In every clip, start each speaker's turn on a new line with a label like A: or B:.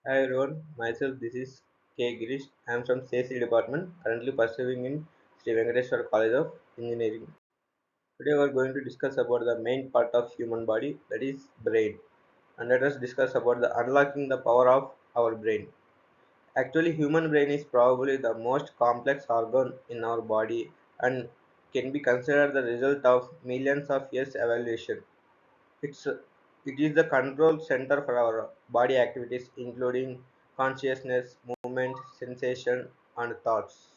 A: Hi everyone, myself this is K. Girish. I am from CSE department, currently pursuing in Sri Venkateswara College of Engineering. Today we are going to discuss about the main part of human body, that is brain. And let us discuss about the unlocking the power of our brain. Actually, human brain is probably the most complex organ in our body and can be considered the result of millions of years evolution. It's it is the control center for our body activities, including consciousness, movement, sensation, and thoughts.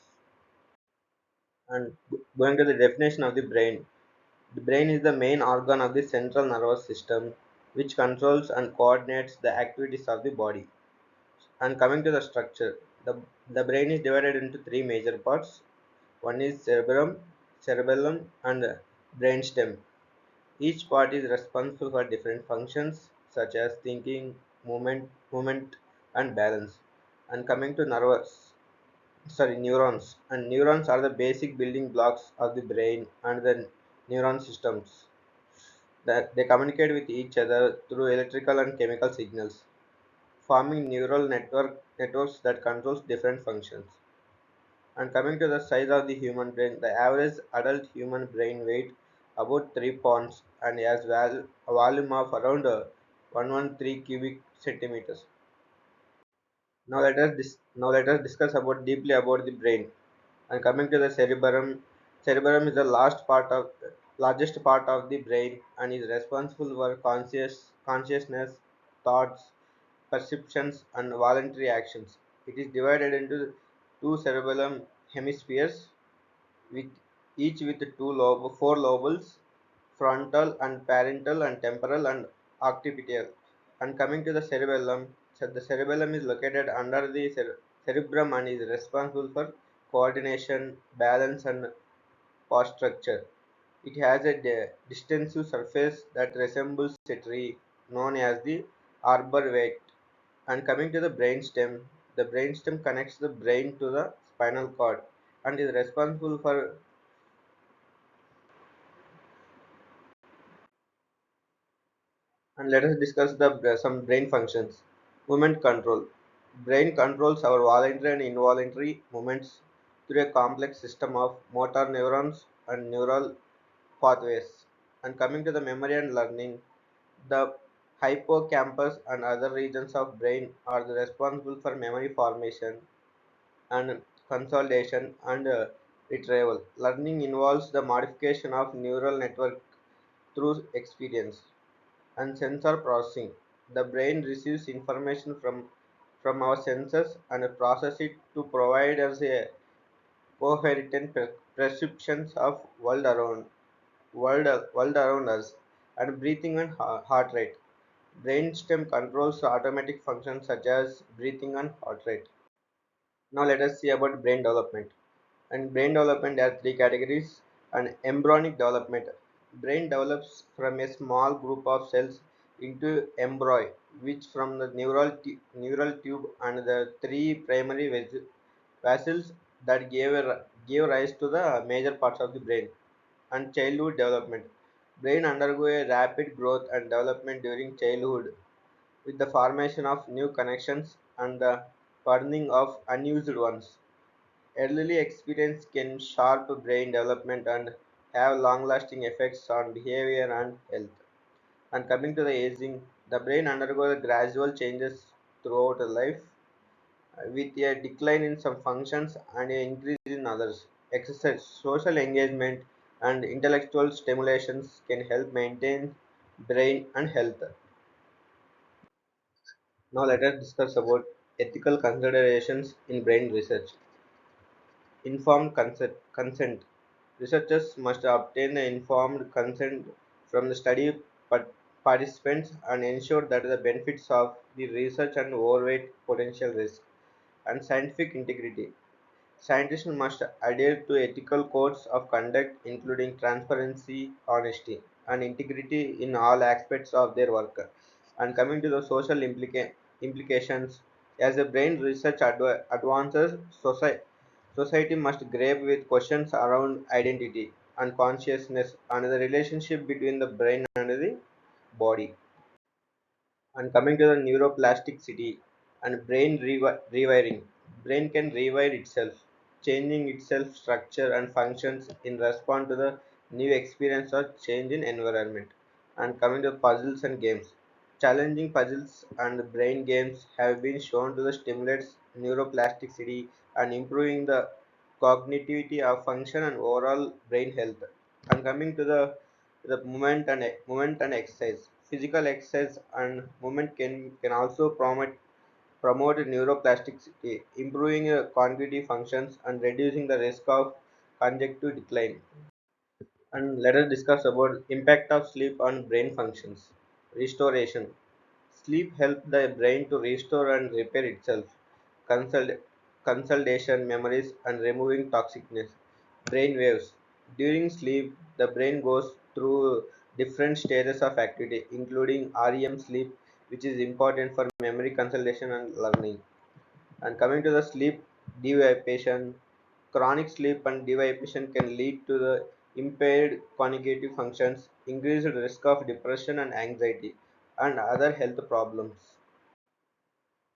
A: And going to the definition of the brain is the main organ of the central nervous system, which controls and coordinates the activities of the body. And coming to the structure, the brain is divided into three major parts. One is cerebellum, and brainstem. Each part is responsible for different functions such as thinking, movement, and balance. And coming to neurons. And neurons are the basic building blocks of the brain and the neuron systems that they communicate with each other through electrical and chemical signals, forming networks that controls different functions. And coming to the size of the human brain, the average adult human brain weight about 3 pounds and has a volume of around 113 cubic centimeters. Now let us discuss about deeply about the brain. And coming to the cerebellum is the largest part of the brain and is responsible for consciousness, thoughts, perceptions, and voluntary actions. It is divided into two cerebellum hemispheres, with each with four lobes, frontal and parietal and temporal and occipital. And coming to the cerebellum, so the cerebellum is located under the cerebrum and is responsible for coordination, balance, and structure. It has a distinctive surface that resembles a tree, known as the arbor vitae. And coming to the brainstem connects the brain to the spinal cord and is responsible for. And let us discuss some brain functions. Movement control. Brain controls our voluntary and involuntary movements through a complex system of motor neurons and neural pathways. And coming to the memory and learning, the hippocampus and other regions of brain are the responsible for memory formation and consolidation and retrieval. Learning involves the modification of neural network through experience. And sensor processing. The brain receives information from our senses and process it to provide us a coherent perceptions of world around us and breathing and heart rate. Brainstem controls automatic functions such as breathing and heart rate. Now let us see about brain development. And brain development there are three categories. And embryonic development. Brain develops from a small group of cells into embryo, which from the neural tube and the three primary vessels that gave rise to the major parts of the brain. And childhood development. Brain undergo a rapid growth and development during childhood with the formation of new connections and the burning of unused ones. Early experience can sharp brain development and have long-lasting effects on behavior and health. And coming to the aging, the brain undergoes gradual changes throughout life, with a decline in some functions and an increase in others. Exercise, social engagement, and intellectual stimulations can help maintain brain and health. Now let us discuss about ethical considerations in brain research. Informed consent. Researchers must obtain the informed consent from the study participants and ensure that the benefits of the research and overweight potential risk. And scientific integrity. Scientists must adhere to ethical codes of conduct, including transparency, honesty, and integrity in all aspects of their work. And coming to the social implications, as the brain research advances, society must grave with questions around identity and consciousness and the relationship between the brain and the body. And coming to the neuroplasticity, And rewiring. Brain can rewire itself, changing itself structure and functions in response to the new experience or change in environment. And coming to puzzles and games. Challenging puzzles and brain games have been shown to the stimulates neuroplasticity and improving the cognitivity of function and overall brain health. And coming to the movement and exercise. Physical exercise and movement can also promote neuroplasticity, improving cognitive functions and reducing the risk of conjunctive decline. And let us discuss about impact of sleep on brain functions. Restoration. Sleep helps the brain to restore and repair itself. Consult, consolidation, memories, and removing toxicness. Brain waves. During sleep, the brain goes through different stages of activity, including REM sleep, which is important for memory consolidation and learning. And coming to the sleep deprivation, chronic sleep and deprivation can lead to the impaired cognitive functions, increased risk of depression and anxiety, and other health problems.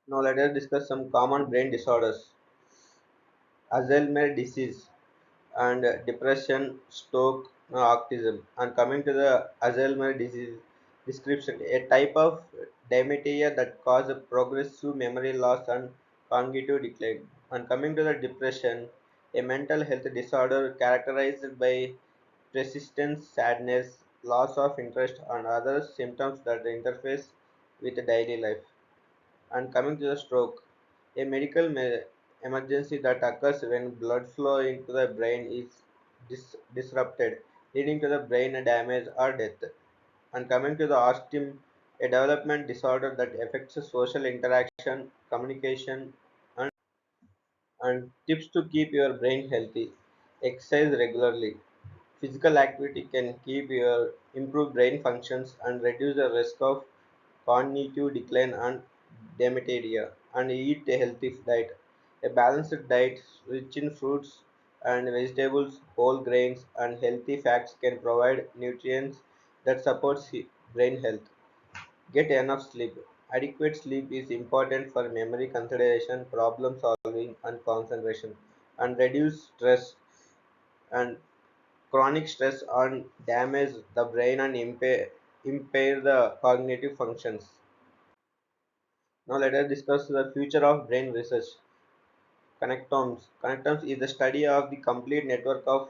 A: Now let us discuss some common brain disorders. Alzheimer's disease and depression, stroke, autism. And coming to the Alzheimer's disease description, a type of dementia that causes progressive memory loss and cognitive decline. And coming to the depression, a mental health disorder characterized by persistent sadness, loss of interest, and other symptoms that interface with daily life. And coming to the stroke, a emergency that occurs when blood flow into the brain is disrupted, leading to the brain damage or death. And coming to the autism, a development disorder that affects social interaction, communication, and tips to keep your brain healthy. Exercise regularly. Physical activity can keep your improve brain functions and reduce the risk of cognitive decline and dementia. And eat a healthy diet. A balanced diet rich in fruits and vegetables, whole grains, and healthy fats can provide nutrients that supports brain health. Get enough sleep. Adequate sleep is important for memory consolidation, problem solving, and concentration, and reduce stress and chronic stress and damage the brain and impair the cognitive functions. Now let us discuss the future of brain research. Connectomes. Connectomes is the study of the complete network of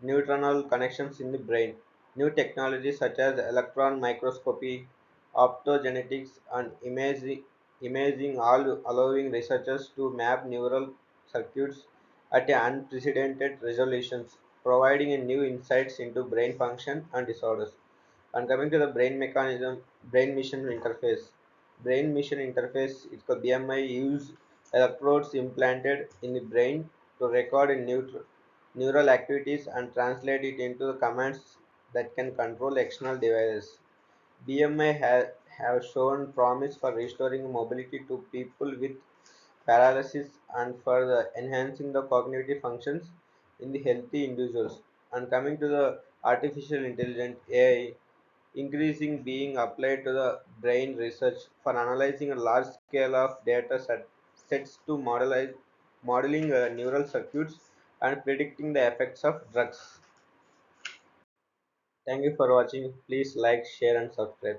A: neuronal connections in the brain. New technologies such as electron microscopy, optogenetics, and imaging all allowing researchers to map neural circuits at unprecedented resolutions, providing a new insights into brain function and disorders. And coming to the brain mission interface. Brain mission interface, it's called BMI, use electrodes implanted in the brain to record in neural activities and translate it into the commands that can control external devices. BMI have shown promise for restoring mobility to people with paralysis and for enhancing the cognitive functions in the healthy individuals. And coming to the artificial intelligence AI, increasing being applied to the brain research for analyzing a large scale of sets to modeling neural circuits and predicting the effects of drugs. Thank you for watching. Please like, share, and subscribe.